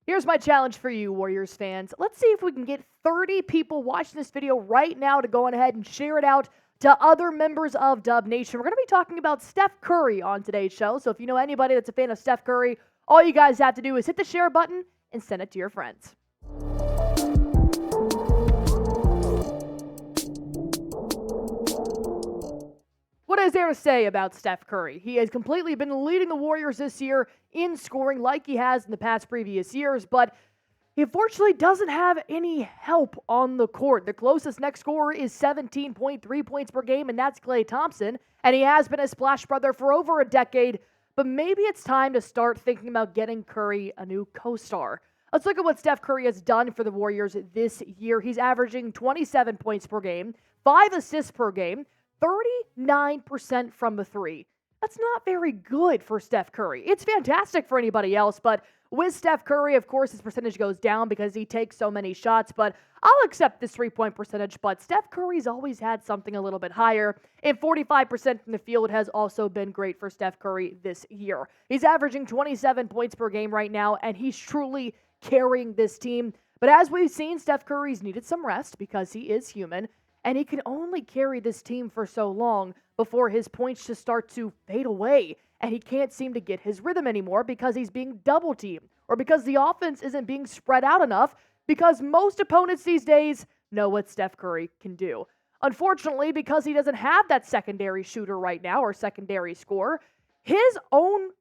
Here's my challenge for you, Warriors fans. Let's see if we can get 30 people watching this video right now to go on ahead and share it out to other members of Dub Nation. We're going to be talking about Steph Curry on today's show. So if you know anybody that's a fan of Steph Curry, all you guys have to do is hit the share button and send it to your friends. What is there to say about Steph Curry? He has completely been leading the Warriors this year in scoring like he has in the past previous years, but he unfortunately doesn't have any help on the court. The closest next scorer is 17.3 points per game, and that's Klay Thompson, and he has been a splash brother for over a decade, but maybe it's time to start thinking about getting Curry a new co-star. Let's look at what Steph Curry has done for the Warriors this year. He's averaging 27 points per game, 5 assists per game, 39% from the three. That's not very good for Steph Curry. It's fantastic for anybody else, but with Steph Curry, of course, his percentage goes down because he takes so many shots, but I'll accept this three-point percentage, but Steph Curry's always had something a little bit higher, and 45% from the field has also been great for Steph Curry this year. He's averaging 27 points per game right now, and he's truly carrying this team, but as we've seen, Steph Curry's needed some rest because he is human, and he can only carry this team for so long before his points just start to fade away. And he can't seem to get his rhythm anymore because he's being double-teamed or because the offense isn't being spread out enough because most opponents these days know what Steph Curry can do. Unfortunately, because he doesn't have that secondary shooter right now or secondary scorer, his own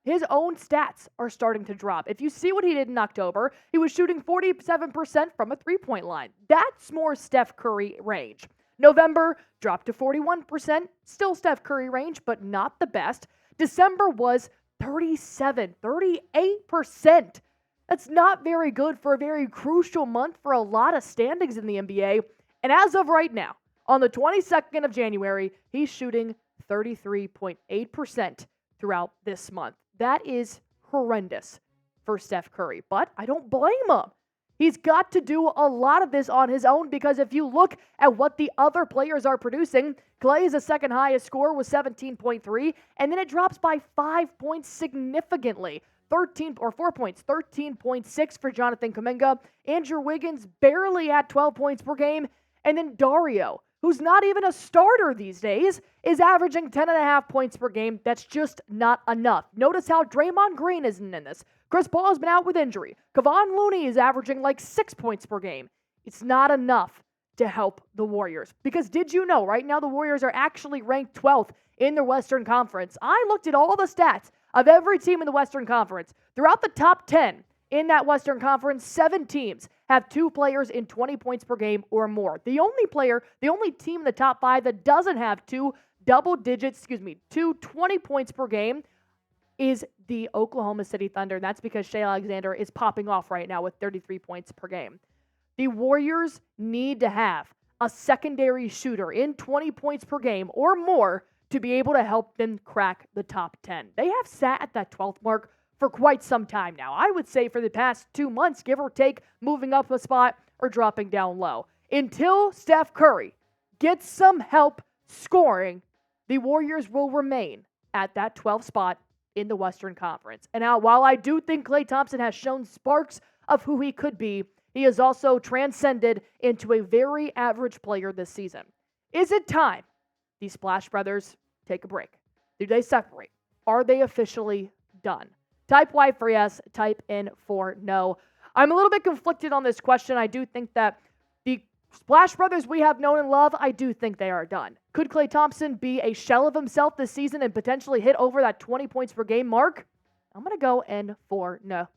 stats are starting to drop. If you see what he did in October, he was shooting 47% from a three-point line. That's more Steph Curry range. November dropped to 41%, still Steph Curry range, but not the best. December was 38%. That's not very good for a very crucial month for a lot of standings in the NBA. And as of right now, on the 22nd of January, he's shooting 33.8% throughout this month. That is horrendous for Steph Curry, but I don't blame him. He's got to do a lot of this on his own because if you look at what the other players are producing, Klay is the second highest scorer with 17.3, and then it drops by 5 points significantly. 4 points, 13.6 for Jonathan Kuminga. Andrew Wiggins barely at 12 points per game, and then Dario, who's not even a starter these days, is averaging 10.5 points per game. That's just not enough. Notice how Draymond Green isn't in this. Chris Paul has been out with injury. Kevon Looney is averaging like 6 points per game. It's not enough to help the Warriors. Because did you know, right now the Warriors are actually ranked 12th in the Western Conference. I looked at all the stats of every team in the Western Conference. Throughout the top 10 in that Western Conference, 7 teams have 2 players in 20 points per game or more. The only team in the top 5 that doesn't have 2 20 points per game is the Oklahoma City Thunder. And that's because Shai Alexander is popping off right now with 33 points per game. The Warriors need to have a secondary shooter in 20 points per game or more to be able to help them crack the top 10. They have sat at that 12th mark for quite some time now. I would say for the past 2 months, give or take, moving up a spot or dropping down low. Until Steph Curry gets some help scoring, the Warriors will remain at that 12th spot in the Western Conference. And now, while I do think Klay Thompson has shown sparks of who he could be, he has also transcended into a very average player this season. Is it time these Splash Brothers take a break? Do they separate? Are they officially done? Type Y for yes, type in for no. I'm a little bit conflicted on this question. I do think that the Splash Brothers we have known and love, I do think they are done. Could Klay Thompson be a shell of himself this season and potentially hit over that 20 points per game mark? I'm going to go in for no.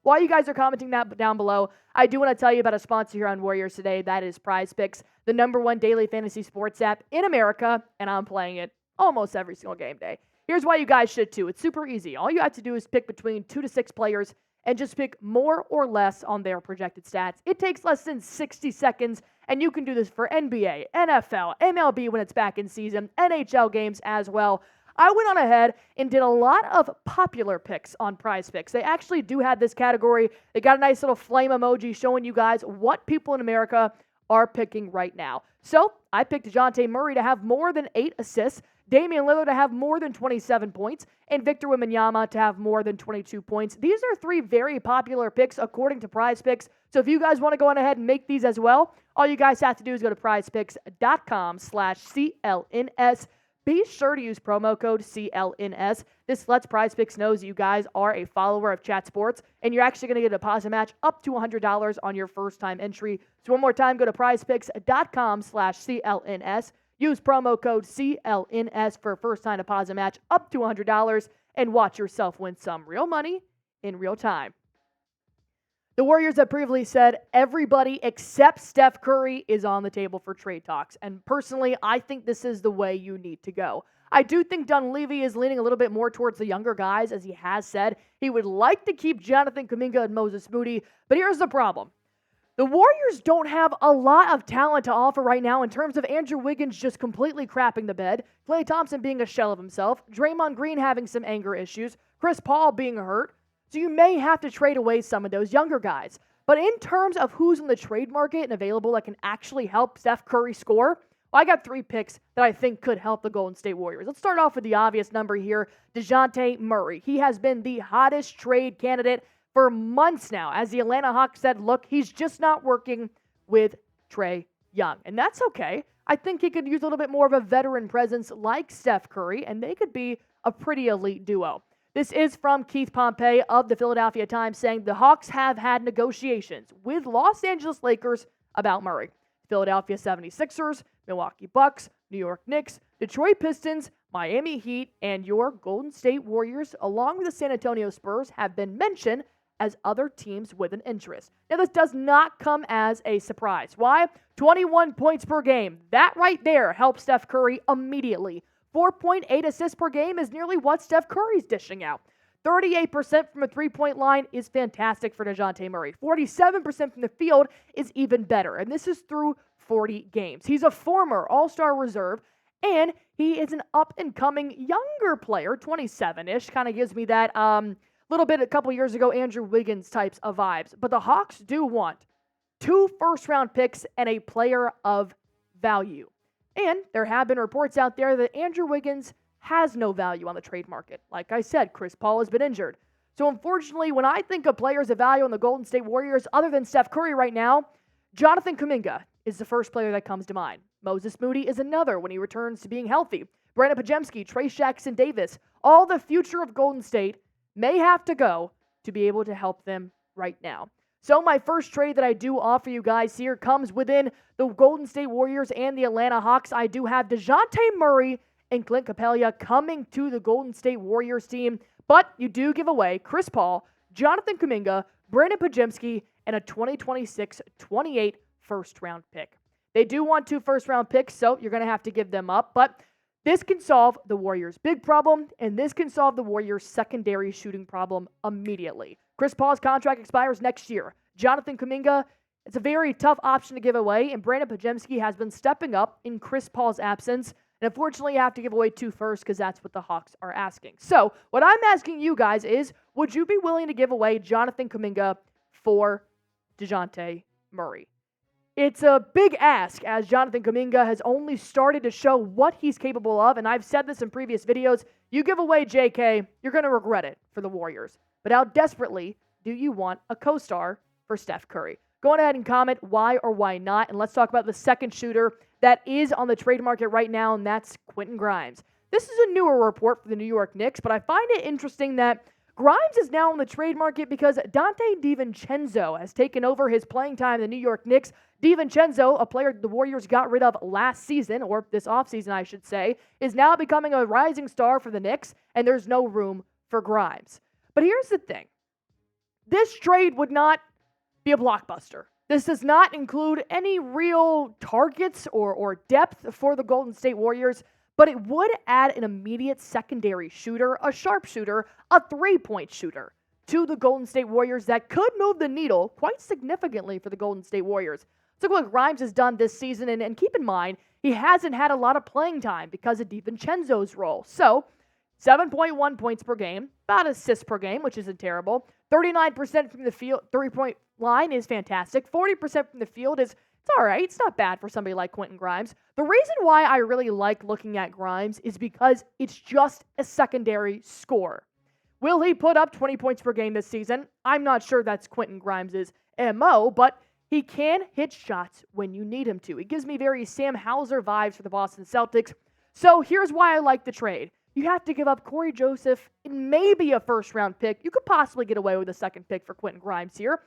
While you guys are commenting that down below, I do want to tell you about a sponsor here on Warriors Today. That is Prize Picks, the #1 daily fantasy sports app in America, and I'm playing it almost every single game day. Here's why you guys should too. It's super easy. All you have to do is pick between 2 to 6 players and just pick more or less on their projected stats. It takes less than 60 seconds, and you can do this for NBA, NFL, MLB when it's back in season, NHL games as well. I went on ahead and did a lot of popular picks on Prize Picks. They actually do have this category. They got a nice little flame emoji showing you guys what people in America are picking right now. So I picked Dejounte Murray to have more than 8 assists, Damian Lillard to have more than 27 points, and Victor Wembanyama to have more than 22 points. These are 3 very popular picks according to Prize Picks. So if you guys want to go on ahead and make these as well, all you guys have to do is go to prizepicks.com/CLNS. Be sure to use promo code CLNS. This lets Prize Picks know you guys are a follower of Chat Sports, and you're actually going to get a deposit match up to $100 on your first-time entry. So one more time, go to prizepicks.com/CLNS. Use promo code CLNS for a first-time deposit match up to $100, and watch yourself win some real money in real time. The Warriors have previously said everybody except Steph Curry is on the table for trade talks. And personally, I think this is the way you need to go. I do think Dunleavy is leaning a little bit more towards the younger guys, as he has said. He would like to keep Jonathan Kuminga and Moses Moody, but here's the problem. The Warriors don't have a lot of talent to offer right now in terms of Andrew Wiggins just completely crapping the bed, Klay Thompson being a shell of himself, Draymond Green having some anger issues, Chris Paul being hurt. So you may have to trade away some of those younger guys. But in terms of who's in the trade market and available that can actually help Steph Curry score, well, I got 3 picks that I think could help the Golden State Warriors. Let's start off with the obvious number here, Dejounte Murray. He has been the hottest trade candidate for months now. As the Atlanta Hawks said, look, he's just not working with Trae Young. And that's okay. I think he could use a little bit more of a veteran presence like Steph Curry, and they could be a pretty elite duo. This is from Keith Pompey of the Philadelphia Times saying the Hawks have had negotiations with Los Angeles Lakers about Murray. Philadelphia 76ers, Milwaukee Bucks, New York Knicks, Detroit Pistons, Miami Heat, and your Golden State Warriors, along with the San Antonio Spurs, have been mentioned as other teams with an interest. Now, this does not come as a surprise. Why? 21 points per game. That right there helps Steph Curry immediately. 4.8 assists per game is nearly what Steph Curry's dishing out. 38% from a three-point line is fantastic for Dejounte Murray. 47% from the field is even better, and this is through 40 games. He's a former All-Star reserve, and he is an up-and-coming younger player, 27-ish. Kind of gives me that little bit a couple years ago Andrew Wiggins types of vibes. But the Hawks do want 2 first-round picks and a player of value. And there have been reports out there that Andrew Wiggins has no value on the trade market. Like I said, Chris Paul has been injured. So unfortunately, when I think of players of value on the Golden State Warriors, other than Steph Curry right now, Jonathan Kuminga is the first player that comes to mind. Moses Moody is another when he returns to being healthy. Brandon Pajemski, Trace Jackson Davis, all the future of Golden State may have to go to be able to help them right now. So my first trade that I do offer you guys here comes within the Golden State Warriors and the Atlanta Hawks. I do have Dejounte Murray and Clint Capela coming to the Golden State Warriors team, but you do give away Chris Paul, Jonathan Kuminga, Brandon Pajemski, and a 2026-28 first-round pick. They do want 2 first-round picks, so you're going to have to give them up, but this can solve the Warriors' big problem, and this can solve the Warriors' secondary shooting problem immediately. Chris Paul's contract expires next year. Jonathan Kuminga, it's a very tough option to give away, and Brandon Pajemski has been stepping up in Chris Paul's absence. And unfortunately, you have to give away 2 first because that's what the Hawks are asking. So what I'm asking you guys is, would you be willing to give away Jonathan Kuminga for Dejounte Murray? It's a big ask, as Jonathan Kuminga has only started to show what he's capable of, and I've said this in previous videos. You give away JK, you're going to regret it for the Warriors. But how desperately do you want a co-star for Steph Curry? Go on ahead and comment why or why not, and let's talk about the second shooter that is on the trade market right now, and that's Quentin Grimes. This is a newer report for the New York Knicks, but I find it interesting that Grimes is now on the trade market because Dante DiVincenzo has taken over his playing time in the New York Knicks. DiVincenzo, a player the Warriors got rid of last season, or this offseason I should say, is now becoming a rising star for the Knicks, and there's no room for Grimes. But here's the thing. This trade would not be a blockbuster. This does not include any real targets or depth for the Golden State Warriors, but it would add an immediate secondary shooter, a sharpshooter, a three-point shooter to the Golden State Warriors that could move the needle quite significantly for the Golden State Warriors. Let's look at what Grimes has done this season, and keep in mind, he hasn't had a lot of playing time because of DiVincenzo's role. So, 7.1 points per game, about assists per game, which isn't terrible. 39% from the field, 3-point line is fantastic. 40% from the field is It's all right. It's not bad for somebody like Quentin Grimes. The reason why I really like looking at Grimes is because it's just a secondary score. Will he put up 20 points per game this season? I'm not sure that's Quentin Grimes' MO, but he can hit shots when you need him to. He gives me very Sam Hauser vibes for the Boston Celtics. So here's why I like the trade. You have to give up Corey Joseph and maybe a first-round pick. You could possibly get away with a second pick for Quentin Grimes here.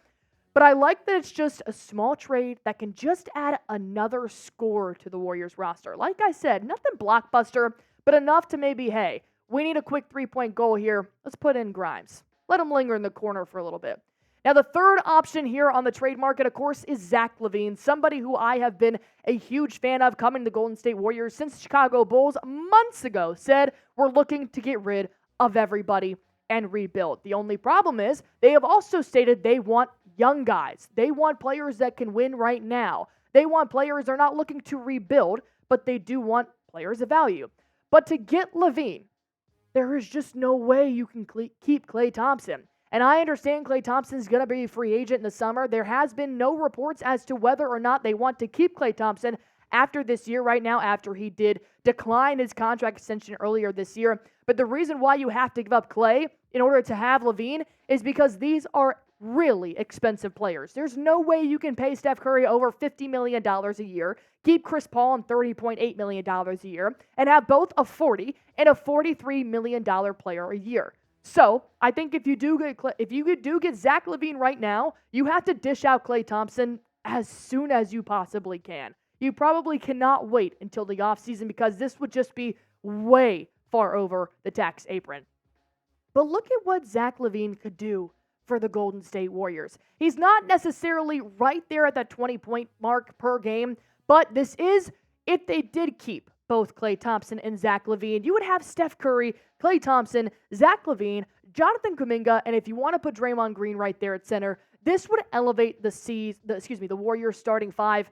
But I like that it's just a small trade that can just add another score to the Warriors roster. Like I said, nothing blockbuster, but enough to maybe, hey, we need a quick three-point goal here. Let's put in Grimes. Let him linger in the corner for a little bit. Now, the third option here on the trade market, of course, is Zach Lavine, somebody who I have been a huge fan of coming to the Golden State Warriors since the Chicago Bulls months ago said we're looking to get rid of everybody and rebuild. The only problem is they have also stated they want young guys. They want players that can win right now. They want players they're not looking to rebuild, but they do want players of value. But to get Lavine, there is just no way you can keep Klay Thompson. And I understand Klay Thompson is going to be a free agent in the summer. There has been no reports as to whether or not they want to keep Klay Thompson after this year right now, after he did decline his contract extension earlier this year. But the reason why you have to give up Klay in order to have Lavine is because these are really expensive players. There's no way you can pay Steph Curry over $50 million a year, keep Chris Paul on $30.8 million a year, and have both a $40 and a $43 million player a year. So I think if you do get Zach Lavine right now, you have to dish out Klay Thompson as soon as you possibly can. You probably cannot wait until the offseason because this would just be way far over the tax apron. But look at what Zach Lavine could do for the Golden State Warriors. He's not necessarily right there at that 20-point mark per game, but this is if they did keep both Klay Thompson and Zach Lavine. You would have Steph Curry, Klay Thompson, Zach Lavine, Jonathan Kuminga, and if you want to put Draymond Green right there at center, this would elevate the Warriors starting five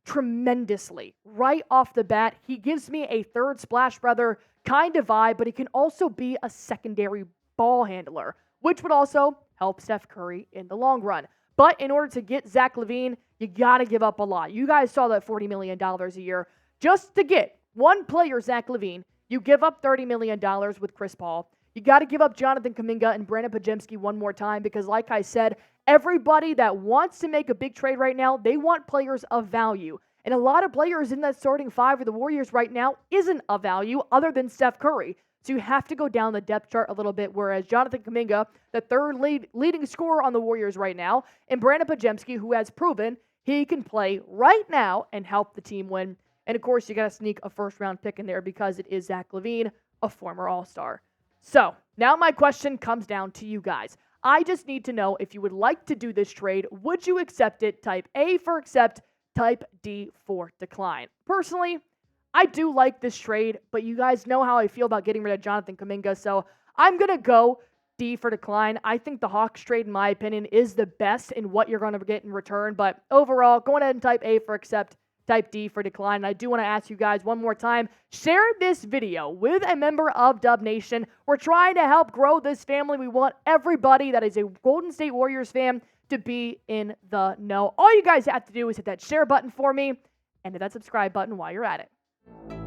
tremendously. Right off the bat, he gives me a third Splash Brother kind of vibe, but he can also be a secondary ball handler, which would also help Steph Curry in the long run. But in order to get Zach Lavine, you got to give up a lot. You guys saw that $40 million a year. Just to get one player, Zach Lavine, you give up $30 million with Chris Paul. You got to give up Jonathan Kuminga and Brandon Podziemski one more time because, like I said, everybody that wants to make a big trade right now, they want players of value. And a lot of players in that starting five of the Warriors right now isn't of value other than Steph Curry. So you have to go down the depth chart a little bit, whereas Jonathan Kuminga, the third leading scorer on the Warriors right now, and Brandon Podziemski, who has proven he can play right now and help the team win. And, of course, you got to sneak a first-round pick in there because it is Zach Lavine, a former All-Star. So now my question comes down to you guys. I just need to know if you would like to do this trade. Would you accept it? Type A for accept, type D for decline. Personally, I do like this trade, but you guys know how I feel about getting rid of Jonathan Kuminga, so I'm going to go D for decline. I think the Hawks trade, in my opinion, is the best in what you're going to get in return, but overall, go ahead and type A for accept, type D for decline. And I do want to ask you guys one more time, share this video with a member of Dub Nation. We're trying to help grow this family. We want everybody that is a Golden State Warriors fan to be in the know. All you guys have to do is hit that share button for me and hit that subscribe button while you're at it.